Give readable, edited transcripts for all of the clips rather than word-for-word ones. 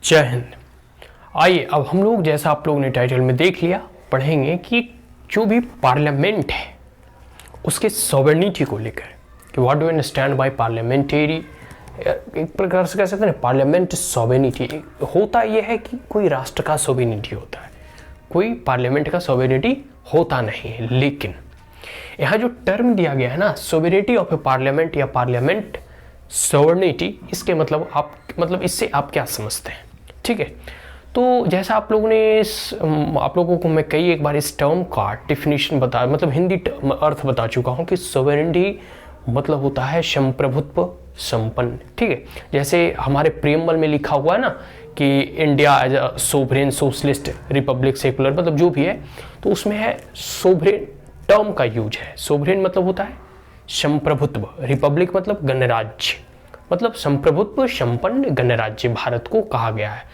जय हिंद। आइए अब हम लोग, जैसा आप लोगों ने टाइटल में देख लिया, पढ़ेंगे कि जो भी पार्लियामेंट है उसके सॉवरेनिटी को लेकर कि what do you understand by parliamentary. एक प्रकार से कह सकते हैं पार्लियामेंट सॉवरेनिटी होता यह है कि कोई राष्ट्र का सॉवरेनिटी होता है, कोई पार्लियामेंट का सॉवरेनिटी होता नहीं है। लेकिन यहाँ जो टर्म दिया गया है ना, सॉवरेनिटी ऑफ ए पार्लियामेंट या पार्लियामेंट सॉवरेनिटी, इसके मतलब इससे आप क्या समझते हैं? ठीक है, तो जैसा आप लोगों ने आप लोगों को मैं कई एक बार इस टर्म का डिफिनीशन बता, मतलब हिंदी अर्थ बता चुका हूँ कि सॉवरेनिटी मतलब होता है संप्रभुत्व संपन्न। ठीक है, जैसे हमारे प्रीएम्बल में लिखा हुआ है ना कि India as a sovereign socialist republic secular, मतलब जो भी है, तो उसमें है सोवरेन टर्म का यूज है। सोवरेन मतलब होता है संप्रभुत्व, रिपब्लिक मतलब गणराज्य, मतलब संप्रभुत्व संपन्न गणराज्य भारत को कहा गया है।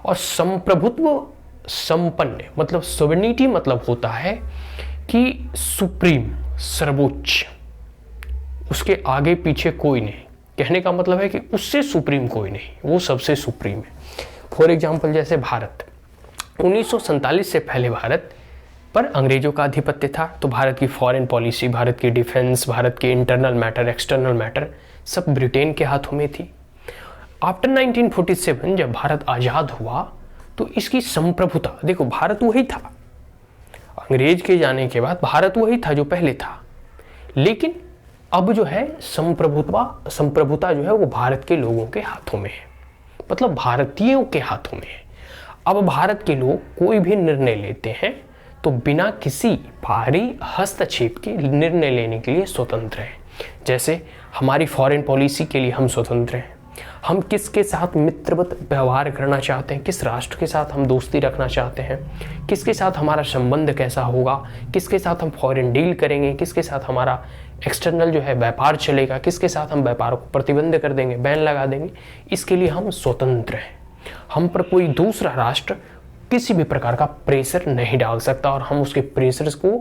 और संप्रभुत्व संपन्न मतलब सोवरेनिटी मतलब होता है कि सुप्रीम, सर्वोच्च, उसके आगे पीछे कोई नहीं। कहने का मतलब है कि उससे सुप्रीम कोई नहीं, वो सबसे सुप्रीम है। फॉर एग्जाम्पल जैसे भारत 1947 से पहले भारत पर अंग्रेजों का आधिपत्य था, तो भारत की फॉरेन पॉलिसी, भारत की डिफेंस, भारत के इंटरनल मैटर, एक्सटर्नल मैटर सब ब्रिटेन के हाथों में थी। आफ्टर 1947 जब भारत आज़ाद हुआ तो इसकी संप्रभुता, देखो भारत वही था, अंग्रेज के जाने के बाद भारत वही था जो पहले था, लेकिन अब जो है संप्रभुता जो है वो भारत के लोगों के हाथों में है, मतलब भारतीयों के हाथों में है। अब भारत के लोग कोई भी निर्णय लेते हैं तो बिना किसी बाहरी हस्तक्षेप के निर्णय लेने के लिए स्वतंत्र हैं। जैसे हमारी फॉरेन पॉलिसी के लिए हम स्वतंत्र हैं, हम किसके साथ मित्रवत व्यवहार करना चाहते हैं, किस राष्ट्र के साथ हम दोस्ती रखना चाहते हैं, किसके साथ हमारा संबंध कैसा होगा, किसके साथ हम फॉरेन डील करेंगे, किसके साथ हमारा एक्सटर्नल जो है व्यापार चलेगा, किसके साथ हम व्यापार को प्रतिबंध कर देंगे, बैन लगा देंगे, इसके लिए हम स्वतंत्र हैं। हम पर कोई दूसरा राष्ट्र किसी भी प्रकार का प्रेशर नहीं डाल सकता और हम उसके प्रेशर्स को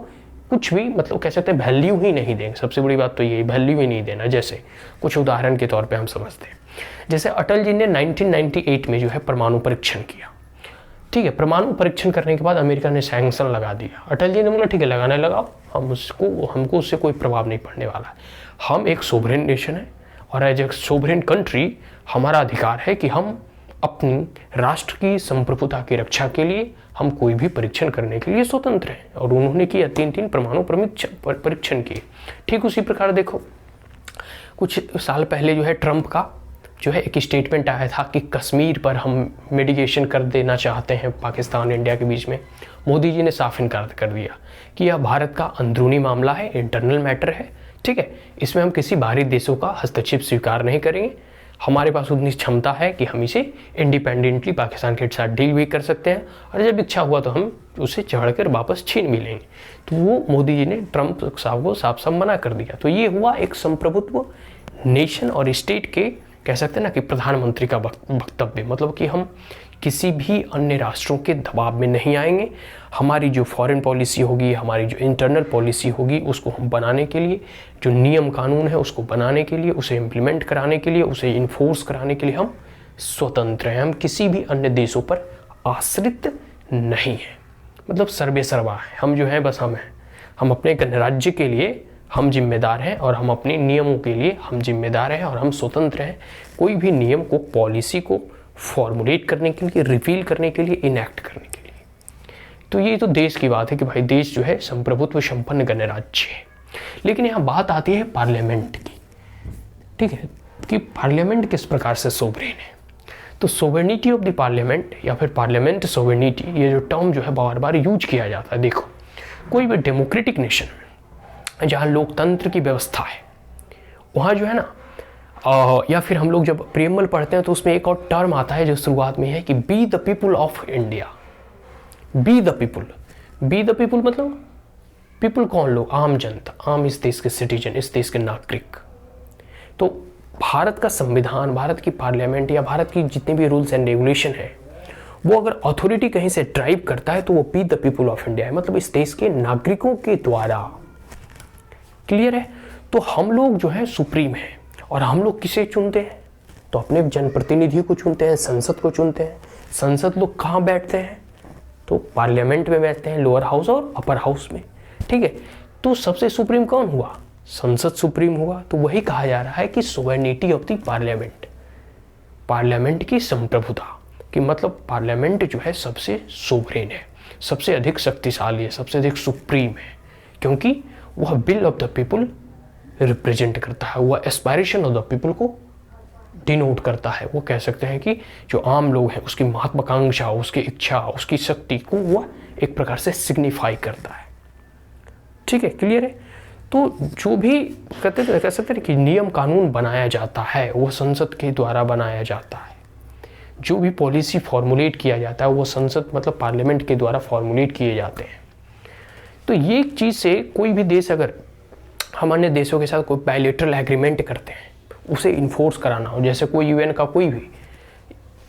कुछ भी, मतलब कह सकते हैं वैल्यू ही नहीं देंगे। सबसे बड़ी बात तो यही, वैल्यू ही नहीं देना। जैसे कुछ उदाहरण के तौर पे हम समझते हैं, जैसे अटल जी ने 1998 में जो है परमाणु परीक्षण किया। ठीक है, परमाणु परीक्षण करने के बाद अमेरिका ने सैंक्शन लगा दिया। अटल जी ने बोला ठीक है लगाने लगाओ, हमको उससे कोई प्रभाव नहीं पड़ने वाला। हम एक सोवरेन नेशन है और एज ए सोवरेन कंट्री हमारा अधिकार है कि हम अपनी राष्ट्र की संप्रभुता की रक्षा के लिए हम कोई भी परीक्षण करने के लिए स्वतंत्र हैं। और उन्होंने किया 3 परमाणु परीक्षण किए। ठीक उसी प्रकार देखो कुछ साल पहले जो है ट्रंप का जो है एक स्टेटमेंट आया था कि कश्मीर पर हम मेडिकेशन कर देना चाहते हैं पाकिस्तान इंडिया के बीच में। मोदी जी ने साफ इनकार कर दिया कि यह भारत का अंदरूनी मामला है, इंटरनल मैटर है। ठीक है, इसमें हम किसी बाहरी देशों का हस्तक्षेप स्वीकार नहीं करेंगे। हमारे पास उतनी क्षमता है कि हम इसे इंडिपेंडेंटली पाकिस्तान के साथ डील भी कर सकते हैं और जब इच्छा हुआ तो हम उसे चढ़कर वापस छीन भी लेंगे। तो वो मोदी जी ने ट्रंप साहब को साफ साफ मना कर दिया। तो ये हुआ एक संप्रभुत्व नेशन और स्टेट के, कह सकते हैं ना कि प्रधानमंत्री का वक्तव्य, मतलब कि हम किसी भी अन्य राष्ट्रों के दबाव में नहीं आएंगे। हमारी जो फॉरेन पॉलिसी होगी, हमारी जो इंटरनल पॉलिसी होगी, उसको हम बनाने के लिए, जो नियम कानून है उसको बनाने के लिए, उसे इम्प्लीमेंट कराने के लिए, उसे इन्फोर्स कराने के लिए हम स्वतंत्र हैं। हम किसी भी अन्य देशों पर आश्रित नहीं हैं, मतलब सर्वे सर्वा है। हम जो हैं बस हम अपने गणराज्य के लिए हम जिम्मेदार हैं और हम अपने नियमों के लिए हम जिम्मेदार हैं और हम स्वतंत्र हैं कोई भी नियम को, पॉलिसी को फॉर्मुलेट करने के लिए, रिवील करने के लिए, इनैक्ट करने के लिए। तो ये तो देश की बात है कि भाई देश जो है संप्रभुत्व संपन्न गणराज्य है। लेकिन यहाँ बात आती है पार्लियामेंट की। ठीक है, कि पार्लियामेंट किस प्रकार से सोवरेन है। तो सोवरेनिटी ऑफ द पार्लियामेंट या फिर पार्लियामेंट सोवरेनिटी, ये जो टर्म जो है बार बार यूज किया जाता है। देखो कोई भी डेमोक्रेटिक नेशन जहाँ लोकतंत्र की व्यवस्था है वहाँ जो है ना, या फिर हम लोग जब प्रीएम्बल पढ़ते हैं तो उसमें एक और टर्म आता है जो शुरुआत में है कि be the people of India. Be the people, be the people मतलब पीपुल कौन, लोग, आम जनता, आम इस देश के सिटीजन, इस देश के नागरिक। तो भारत का संविधान, भारत की पार्लियामेंट या भारत की जितने भी रूल्स एंड रेगुलेशन है, वो अगर अथॉरिटी कहीं से ड्राइव करता है तो वो be the people of India है, मतलब इस देश के नागरिकों के द्वारा। क्लियर है? तो हम लोग जो है सुप्रीम है और हम लोग किसे चुनते हैं? तो अपने जनप्रतिनिधि को चुनते हैं, संसद को चुनते हैं। संसद लोग कहाँ बैठते हैं? तो पार्लियामेंट में बैठते हैं, लोअर हाउस और अपर हाउस में, ठीक है। तो सबसे सुप्रीम कौन हुआ? संसद सुप्रीम हुआ। तो वही कहा जा रहा है कि sovereignty of the parliament, parliament की संप्रभुता, कि मतलब पार्लियामेंट जो है सबसे सोवरेन है, सबसे अधिक शक्तिशाली है, सबसे अधिक सुप्रीम है, क्योंकि वह will of the people represent करता है, वह एस्पायरेशन ऑफ द पीपल को डिनोट करता है। वो कह सकते हैं कि जो आम लोग हैं उसकी महत्वाकांक्षा, उसकी इच्छा, उसकी शक्ति को वह एक प्रकार से सिग्निफाई करता है, ठीक है, क्लियर है। तो जो भी कह सकते हैं कि नियम कानून बनाया जाता है वो संसद के द्वारा बनाया जाता है, जो भी पॉलिसी फॉर्मुलेट किया जाता है वो संसद मतलब पार्लियामेंट के द्वारा फॉर्मुलेट किए जाते हैं। तो ये चीज़ से कोई भी देश अगर हम अन्य देशों के साथ कोई बायलैटरल एग्रीमेंट करते हैं, उसे इन्फोर्स कराना हो, जैसे कोई यूएन का कोई भी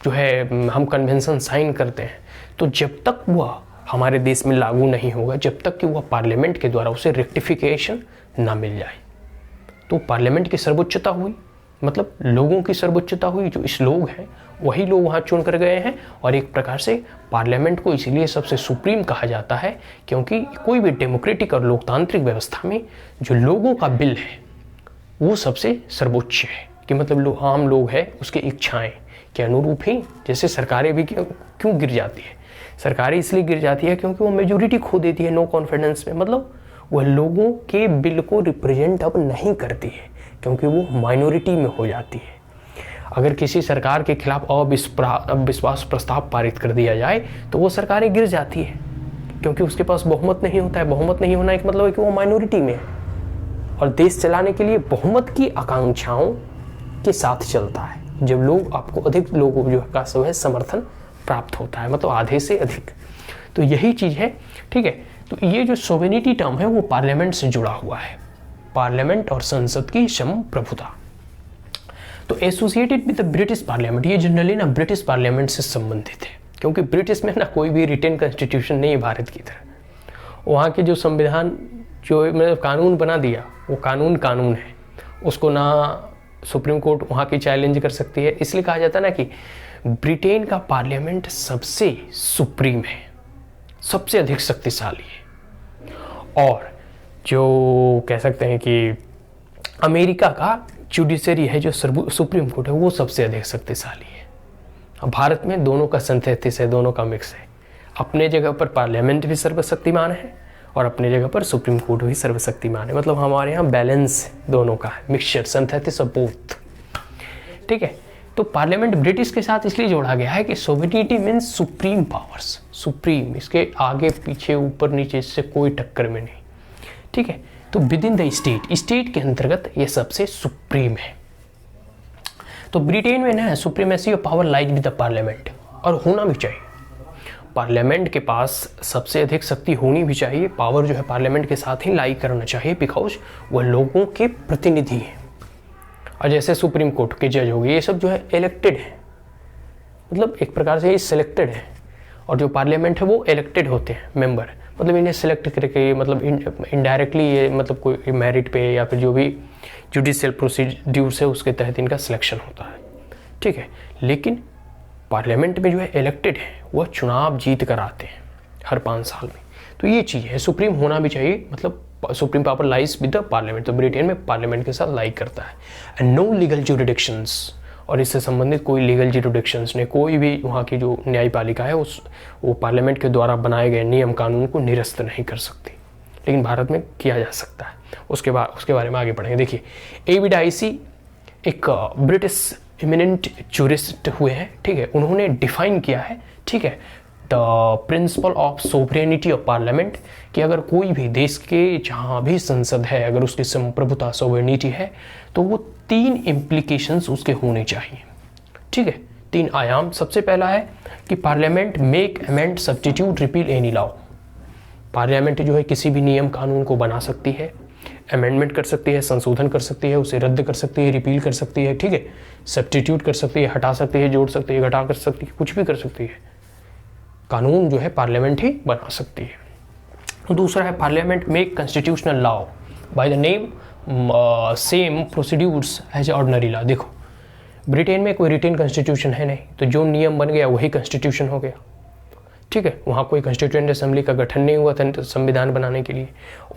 जो है हम कन्वेंशन साइन करते हैं, तो जब तक वह हमारे देश में लागू नहीं होगा, जब तक कि वह पार्लियामेंट के द्वारा उसे रेक्टिफिकेशन ना मिल जाए। तो पार्लियामेंट की सर्वोच्चता हुई, मतलब लोगों की सर्वोच्चता हुई, जो इस लोग हैं वही लोग वहाँ चुन कर गए हैं। और एक प्रकार से पार्लियामेंट को इसीलिए सबसे सुप्रीम कहा जाता है, क्योंकि कोई भी डेमोक्रेटिक और लोकतांत्रिक व्यवस्था में जो लोगों का बिल है वो सबसे सर्वोच्च है, कि मतलब आम लोग हैं उसकी इच्छाएं के अनुरूप ही। जैसे सरकारें भी क्यों गिर जाती है? सरकारें इसलिए गिर जाती है क्योंकि वो मेजोरिटी खो देती है नो कॉन्फिडेंस में, मतलब वह लोगों के बिल को रिप्रेजेंट अब नहीं करती है, क्योंकि वो माइनॉरिटी में हो जाती है। अगर किसी सरकार के खिलाफ अविश्वास प्रस्ताव पारित कर दिया जाए तो वो सरकारें गिर जाती है, क्योंकि उसके पास बहुमत नहीं होता है। बहुमत नहीं होना एक मतलब है कि वो माइनॉरिटी में है, और देश चलाने के लिए बहुमत की आकांक्षाओं के साथ चलता है। जब लोग आपको अधिक लोगों जो का सब है समर्थन प्राप्त होता है, मतलब आधे से अधिक। तो यही चीज़ है, ठीक है। तो ये जो सोवेनिटी टर्म है वो पार्लियामेंट से जुड़ा हुआ है, पार्लियामेंट और संसद की संप्रभुता। तो associated with the British parliament, ये जनरली ना ब्रिटिश पार्लियामेंट से संबंधित है, क्योंकि ब्रिटिश में ना कोई भी रिटन कॉन्स्टिट्यूशन नहीं है भारत की तरह। वहाँ के जो संविधान जो मतलब कानून बना दिया वो कानून है, उसको ना सुप्रीम कोर्ट वहाँ की चैलेंज कर सकती है। इसलिए कहा जाता है ना कि ब्रिटेन का पार्लियामेंट सबसे सुप्रीम है, सबसे अधिक शक्तिशाली है। और जो कह सकते हैं कि अमेरिका का जुडिशरी है, जो सुप्रीम कोर्ट है, वो सबसे अधिक शक्तिशाली है। अब भारत में दोनों का सिंथेसिस है, दोनों का मिक्स है। अपने जगह पर पार्लियामेंट भी सर्वशक्तिमान है और अपने जगह पर सुप्रीम कोर्ट भी सर्वशक्तिमान है, मतलब हमारे यहाँ बैलेंस दोनों का है, मिक्सचर, सिंथेसिस ऑफ बोथ, ठीक है। तो पार्लियामेंट ब्रिटिश के साथ इसलिए जोड़ा गया है कि sovereignty means supreme powers, supreme, इसके आगे पीछे ऊपर नीचे इससे कोई टक्कर में नहीं, ठीक है। तो with in the state, state के अंतर्गत ये सबसे सुप्रीम है। तो ब्रिटेन में ना supremacy of power lies with the parliament, और होना भी चाहिए। पार्लियामेंट के पास सबसे अधिक शक्ति होनी भी चाहिए, पावर जो है पार्लियामेंट के साथ ही लाई करना चाहिए, बिकॉज वह लोगों के प्रतिनिधि हैं। और जैसे सुप्रीम कोर्ट के जज हो गए, ये सब जो है इलेक्टेड है, मतलब एक प्रकार से ये सिलेक्टेड है। और जो पार्लियामेंट है वो इलेक्टेड होते हैं मेंबर, मतलब इन्हें सिलेक्ट करके, मतलब इनडायरेक्टली ये मतलब कोई मेरिट पे या फिर जो भी जुडिशियल प्रोसीड्यूर्स है उसके तहत इनका सिलेक्शन होता है, ठीक है। लेकिन पार्लियामेंट में जो है इलेक्टेड है, वह चुनाव जीत कर आते हैं हर 5 साल में। तो ये चीज़ है, सुप्रीम होना भी चाहिए, मतलब supreme power lies with the parliament. तो ब्रिटेन में पार्लियामेंट के साथ लाई करता है। एंड नो लीगल जुरिडिक्शंस, और इससे संबंधित कोई लीगल जुरिडिक्शंस ने, कोई भी वहाँ की जो न्यायपालिका है वो पार्लियामेंट के द्वारा बनाए गए नियम कानून को निरस्त नहीं कर सकती। लेकिन भारत में किया जा सकता है। उसके बारे में आगे पढ़ेंगे। देखिए, एविड आइसी एक ब्रिटिश इमिनेंट जूरिस्ट हुए हैं, ठीक है। उन्होंने डिफाइन किया है, ठीक है, the principle of sovereignty of parliament, कि अगर कोई भी देश के जहाँ भी संसद है, अगर उसकी संप्रभुता सोवरेनिटी है, तो वो 3 इम्प्लीकेशंस उसके होने चाहिए, ठीक है। 3 आयाम। सबसे पहला है कि parliament make, amend, substitute, repeal any law. Parliament जो है किसी भी नियम कानून को बना सकती है, अमेंडमेंट कर सकती है, संशोधन कर सकती है, उसे रद्द कर सकती है, रिपील कर सकती है, ठीक है, सब्स्टिट्यूट कर सकती है, हटा सकती है, जोड़ सकती है, घटा कर सकती है, कुछ भी कर सकती है। कानून जो है पार्लियामेंट ही बना सकती है। दूसरा है parliament make constitutional law by the name same procedures as ordinary law. देखो, ब्रिटेन में कोई रिटेन कॉन्स्टिट्यूशन है नहीं, तो जो नियम बन गया वही कॉन्स्टिट्यूशन हो गया। ठीक है, वहाँ कोई कॉन्स्टिट्यूएंट असेंबली का गठन नहीं हुआ था संविधान बनाने के लिए।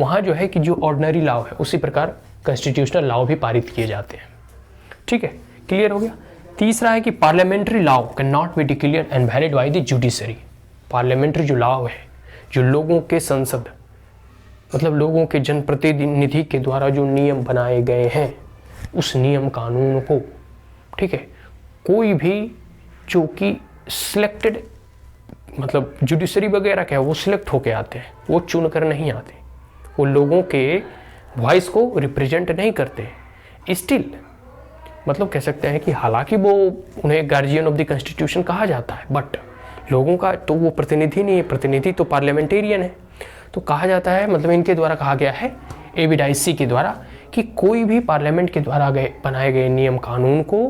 वहाँ जो है कि जो ऑर्डिनरी लॉ है उसी प्रकार कॉन्स्टिट्यूशनल लॉ भी पारित किए जाते हैं। ठीक है, क्लियर हो गया। तीसरा है कि parliamentary law can not be declared and valid by the judiciary. Parliamentary जो लॉ है, जो लोगों के संसद मतलब लोगों के जनप्रतिनिधि के द्वारा जो नियम बनाए गए हैं, उस नियम कानून को, ठीक है, कोई भी जो कि सिलेक्टेड मतलब जुडिशरी वगैरह क्या है वो सिलेक्ट होके आते हैं, वो चुन कर नहीं आते, वो लोगों के वॉइस को रिप्रेजेंट नहीं करते। स्टिल मतलब कह सकते हैं कि हालांकि वो उन्हें गार्जियन ऑफ द कॉन्स्टिट्यूशन कहा जाता है, बट लोगों का तो वो प्रतिनिधि नहीं है, प्रतिनिधि तो पार्लियामेंटेरियन है। तो कहा जाता है, मतलब इनके द्वारा कहा गया है एविडाइसी के द्वारा कि कोई भी पार्लियामेंट के द्वारा बनाए गए नियम कानून को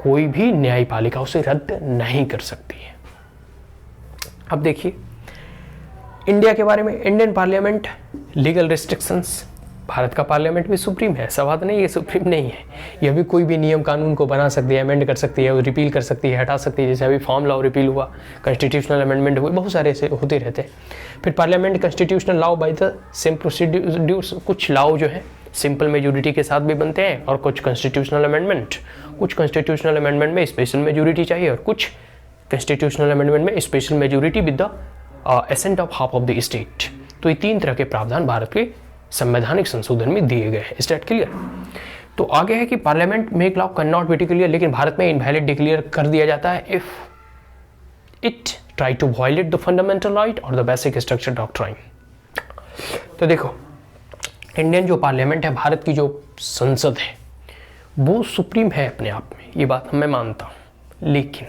कोई भी न्यायपालिका उसे रद्द नहीं कर सकती है। अब देखिए इंडिया के बारे में, Indian parliament legal restrictions, Bharat का पार्लियामेंट भी सुप्रीम है, ऐसा बात नहीं है सुप्रीम नहीं है, यह भी कोई भी नियम कानून को बना सकती है, अमेंड कर सकती है, रिपील कर सकती है, हटा सकती है। जैसे अभी फॉर्म लॉ रिपील हुआ, कॉन्स्टिट्यूशनल अमेंडमेंट हुए, बहुत सारे ऐसे होते रहते हैं। फिर parliament constitutional law by the same procedures, कुछ लॉ जो है सिंपल मेजोरिटी के साथ भी बनते हैं, और कुछ कॉन्स्टिट्यूशनल अमेंडमेंट में स्पेशल मेजोरिटी चाहिए, और कुछ कॉन्स्टिट्यूशनल अमेंडमेंट में special majority with the ascent of half of the state. तो ये 3 तरह के प्रावधान भारत के संवैधानिक संशोधन में दिए गए हैं। State clear. तो आगे है कि parliament make law can not be declare, लेकिन भारत में इनवैलिड डिक्लेयर कर दिया जाता है if it try to violate the fundamental right और द बेसिक स्ट्रक्चर डॉक्ट्राइन। तो देखो इंडियन जो पार्लियामेंट है, भारत की जो संसद है, वो सुप्रीम है अपने आप में, ये बात मैं मानता हूं, लेकिन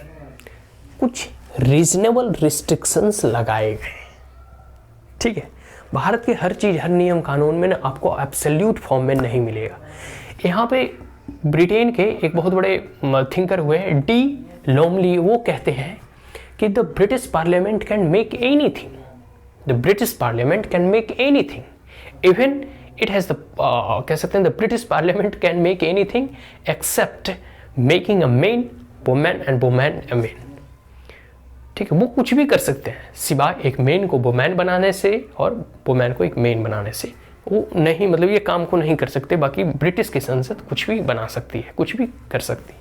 कुछ रीजनेबल रिस्ट्रिक्शंस लगाए गए। ठीक है, भारत के हर चीज, हर नियम कानून में ना आपको एब्सोल्यूट फॉर्म में नहीं मिलेगा। यहाँ पे ब्रिटेन के एक बहुत बड़े थिंकर हुए हैं डी लोमली, वो कहते हैं कि the British parliament can make anything, the British parliament can make anything, even it has the कह सकते हैं the British parliament can make anything accept making a main women and women a main. ठीक है, वो कुछ भी कर सकते हैं सिवाय एक मेन को वुमेन बनाने से और वुमेन को एक मेन बनाने से, वो नहीं, मतलब ये काम को नहीं कर सकते। बाकी ब्रिटिश की संसद कुछ भी बना सकती है, कुछ भी कर सकती है।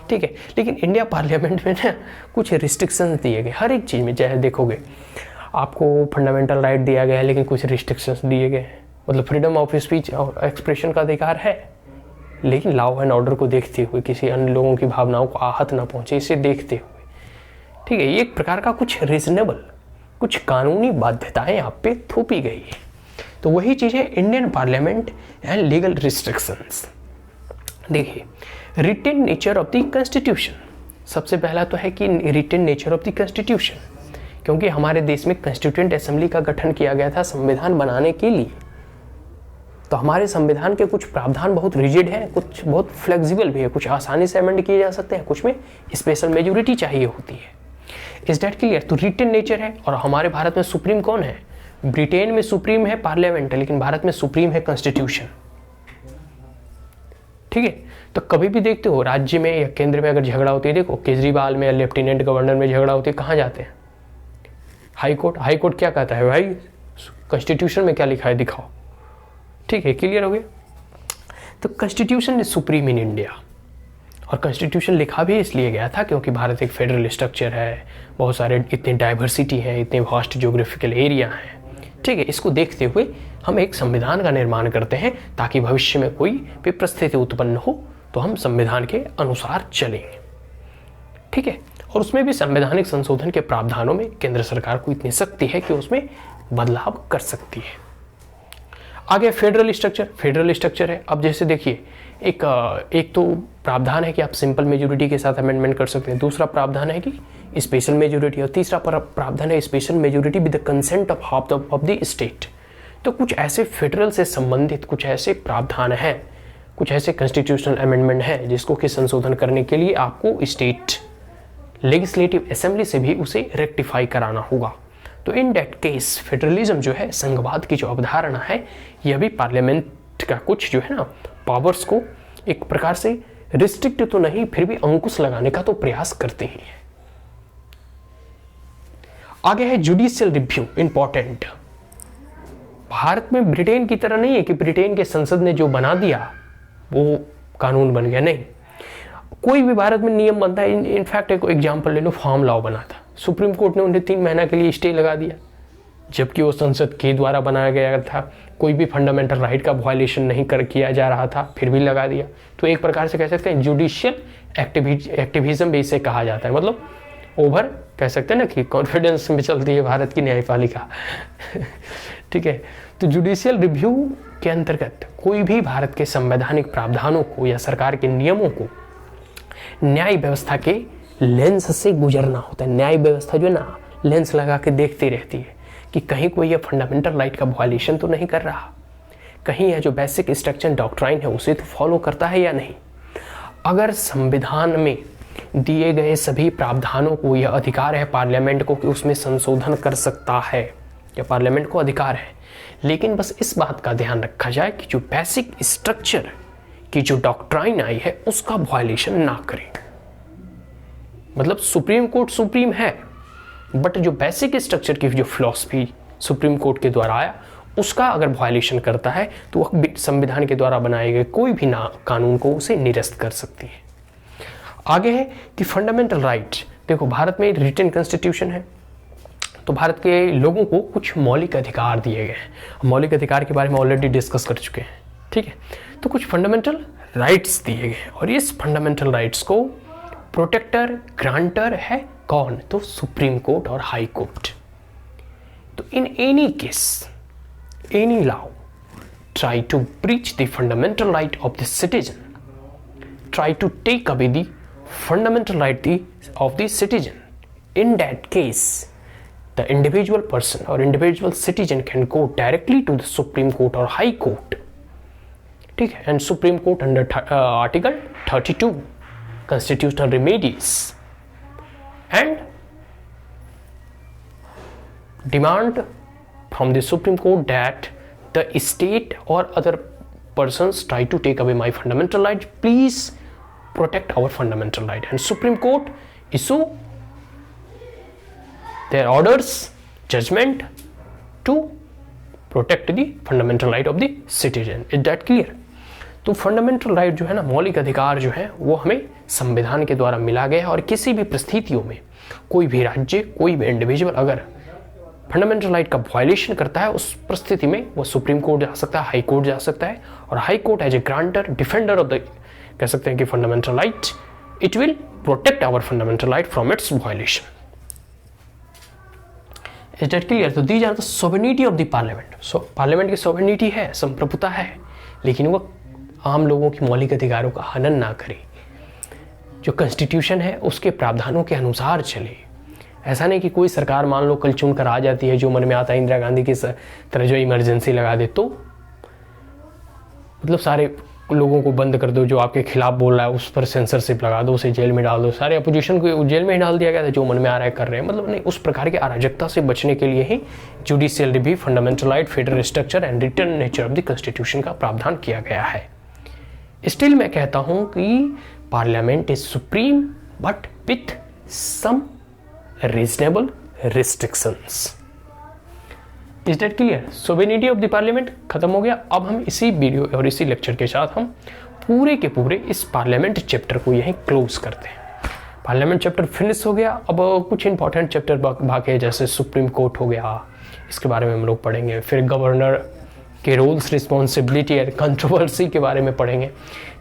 ठीक है, लेकिन इंडिया पार्लियामेंट में ना कुछ रिस्ट्रिक्शंस दिए गए हर एक चीज़ में। चाहे देखोगे आपको फंडामेंटल राइट दिया गया है, लेकिन कुछ रिस्ट्रिक्शंस दिए गए हैं। मतलब फ्रीडम ऑफ स्पीच और एक्सप्रेशन का अधिकार है, लेकिन लॉ एंड ऑर्डर को देखते हुए, किसी अन्य लोगों की भावनाओं को आहत ना पहुंचे, इसे देखते हुए। ठीक है, ये एक प्रकार का कुछ रीजनेबल, कुछ कानूनी बाध्यताएं आप पे थोपी गई है। तो वही चीज है Indian parliament and legal restrictions. देखिए written nature of the constitution, सबसे पहला तो है कि written nature of the constitution, क्योंकि हमारे देश में कॉन्स्टिट्यूएंट असेंबली का गठन किया गया था संविधान बनाने के लिए। तो हमारे संविधान के कुछ प्रावधान बहुत रिजिड हैं, कुछ बहुत फ्लेक्सिबल भी है, कुछ आसानी से अमेंड किए जा सकते हैं, कुछ में स्पेशल मेजोरिटी चाहिए होती है। Is that clear? तो रिटेन नेचर है। और हमारे भारत में सुप्रीम कौन है? ब्रिटेन में सुप्रीम है पार्लियामेंट, लेकिन भारत में सुप्रीम है कॉन्स्टिट्यूशन। ठीक है, तो कभी भी देखते हो राज्य में या केंद्र में अगर झगड़ा होती है, देखो केजरीवाल में या लेफ्टिनेंट गवर्नर में झगड़ा होती है, कहाँ जाते हैं? High court. हाई कोर्ट क्या कहता है? भाई कॉन्स्टिट्यूशन में क्या लिखा है दिखाओ। ठीक है, क्लियर हो गया? तो constitution is supreme in India. और कॉन्स्टिट्यूशन लिखा भी इसलिए गया था क्योंकि भारत एक फेडरल स्ट्रक्चर है, बहुत सारे इतनी डाइवर्सिटी है, इतने वास्ट ज्योग्राफिकल एरिया हैं। ठीक है, इसको देखते हुए हम एक संविधान का निर्माण करते हैं ताकि भविष्य में कोई भी परिस्थिति उत्पन्न हो तो हम संविधान के अनुसार चलेंगे। ठीक है, और उसमें भी संवैधानिक संशोधन के प्रावधानों में केंद्र सरकार को इतनी शक्ति है कि उसमें बदलाव कर सकती है। आगे फेडरल स्ट्रक्चर। फेडरल स्ट्रक्चर है, अब जैसे देखिए एक तो प्रावधान है कि आप सिंपल मेजोरिटी के साथ अमेंडमेंट कर सकते हैं, दूसरा प्रावधान है कि स्पेशल मेजोरिटी, और तीसरा प्रावधान है special majority with the consent of half of the state. तो कुछ ऐसे फेडरल से संबंधित कुछ ऐसे प्रावधान हैं, कुछ ऐसे कॉन्स्टिट्यूशनल अमेंडमेंट है जिसको कि संशोधन करने के लिए आपको स्टेट लेजिस्लेटिव असेंबली से भी उसे रेक्टिफाई कराना होगा। तो इन दैट केस फेडरलिज्म जो है, संघवाद की जो अवधारणा है, यह भी पार्लियामेंट का कुछ जो है ना पावर्स को एक प्रकार से रिस्ट्रिक्ट तो नहीं, फिर भी अंकुश लगाने का तो प्रयास करते ही हैं। आगे है जुडिशियल रिव्यू, इंपॉर्टेंट। भारत में ब्रिटेन की तरह नहीं है कि ब्रिटेन के संसद ने जो बना दिया वो कानून बन गया, नहीं। कोई भी भारत में नियम बनता है, इनफैक्ट एक एग्जांपल ले लो, फार्म लॉ बना था, सुप्रीम कोर्ट ने उन्हें 3 महीना के लिए स्टे लगा दिया, जबकि वो संसद के द्वारा बनाया गया था, कोई भी फंडामेंटल राइट का वायलेशन नहीं किया जा रहा था, फिर भी लगा दिया। तो एक प्रकार से कह सकते हैं जुडिशियल एक्टिविज्म भी इसे कहा जाता है, मतलब ओवर कह सकते हैं ना कि कॉन्फिडेंस में चलती है भारत की न्यायपालिका ठीक है। तो जुडिशियल रिव्यू के अंतर्गत कोई भी भारत के संवैधानिक प्रावधानों को या सरकार के नियमों को न्याय व्यवस्था के लेंस से गुजरना होता है। न्याय व्यवस्था जो है ना, लेंस लगा के देखती रहती है कि कहीं कोई ये फंडामेंटल राइट का वायलेशन तो नहीं कर रहा, कहीं यह जो बेसिक स्ट्रक्चर डॉक्ट्राइन है उसे तो फॉलो करता है या नहीं। अगर संविधान में दिए गए सभी प्रावधानों को यह अधिकार है पार्लियामेंट को कि उसमें संशोधन कर सकता है, या पार्लियामेंट को अधिकार है, लेकिन बस इस बात का ध्यान रखा जाए कि जो बेसिक स्ट्रक्चर की जो डॉक्ट्राइन आई है उसका वायलेशन ना करे। मतलब सुप्रीम कोर्ट सुप्रीम है, बट जो बेसिक स्ट्रक्चर की जो फिलॉसफी सुप्रीम कोर्ट के द्वारा आया उसका अगर वायलेशन करता है तो वह संविधान के द्वारा बनाए गए कोई भी कानून को उसे निरस्त कर सकती है। आगे है कि फंडामेंटल राइट, देखो भारत में रिटन कॉन्स्टिट्यूशन है, तो भारत के लोगों को कुछ मौलिक अधिकार दिए गए हैं। मौलिक अधिकार के बारे में ऑलरेडी डिस्कस कर चुके हैं, ठीक है। तो कुछ फंडामेंटल राइट्स दिए गए हैं और इस फंडामेंटल राइट्स को प्रोटेक्टर ग्रांटर है कौन, तो सुप्रीम कोर्ट और हाई कोर्ट। तो in any case any law try to breach the fundamental right of the citizen, try to take away the fundamental right of the citizen. In that case, the individual person or individual citizen can go directly to the Supreme Court or High Court. ठीक है, and Supreme Court under Article 32 constitutional remedies and demand from the Supreme Court that the state or other persons try to take away my fundamental right, please protect our fundamental right, and Supreme Court issue their orders, judgment to protect the fundamental right of the citizen. Is that clear? तो fundamental right जो है ना, मौलिक अधिकार जो है वो हमें संविधान के द्वारा मिला गया है और किसी भी परिस्थितियों में कोई भी राज्य, कोई भी इंडिविजुअल अगर फंडामेंटल राइट का वायलेशन करता है उस परिस्थिति में वो सुप्रीम कोर्ट जा सकता है, हाई कोर्ट जा सकता है, और high court as a grantor defender of the कह सकते हैं कि fundamental right, it will protect our fundamental right from its violation. Is that clear? तो these are the sovereignty of the parliament. So parliament की sovereignty है, संप्रभुता है, लेकिन वो आम लोगों की मौलिक अधिकारों का हनन ना करे, जो कॉन्स्टिट्यूशन है उसके प्रावधानों के अनुसार चले। ऐसा नहीं कि कोई सरकार मान लो कल चुन कर आ जाती है, जो मन में आता है इंदिरा गांधी की तरह जो इमरजेंसी लगा दे, तो मतलब सारे लोगों को बंद कर दो, जो आपके खिलाफ बोल रहा है उस पर सेंसरशिप लगा दो, उसे जेल में डाल दो, सारे अपोजिशन को जेल में ही डाल दिया गया था, जो मन में आ रहा है कर रहे हैं। मतलब नहीं, उस प्रकार की अराजकता से बचने के लिए ही judicial review, fundamental right, federal structure and written nature of the constitution का प्रावधान किया गया है। स्टिल मैं कहता हूं कि parliament is supreme but with some reasonable restrictions. Is that clear? Sovereignty of the parliament खत्म हो गया। अब हम इसी वीडियो और इसी लेक्चर के साथ हम पूरे के पूरे इस पार्लियामेंट चैप्टर को यहीं क्लोज करते हैं। पार्लियामेंट चैप्टर फिनिश हो गया। अब कुछ इंपॉर्टेंट चैप्टर बाकी है, जैसे सुप्रीम कोर्ट हो गया, इसके बारे में हम लोग पढ़ेंगे। फिर गवर्नर के रोल्स, रिस्पॉन्सिबिलिटी एंड कंट्रोवर्सी के बारे में पढ़ेंगे।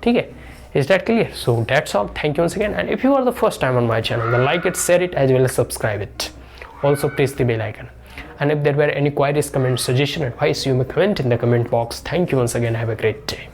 ठीक है, is that clear? So that's all. Thank you once again, and if you are the first time on my channel, then like it, share it, as well as subscribe it. Also press the bell icon, and if there were any queries, comments, suggestion, advice, you may comment in the comment box. Thank you once again. Have a great day.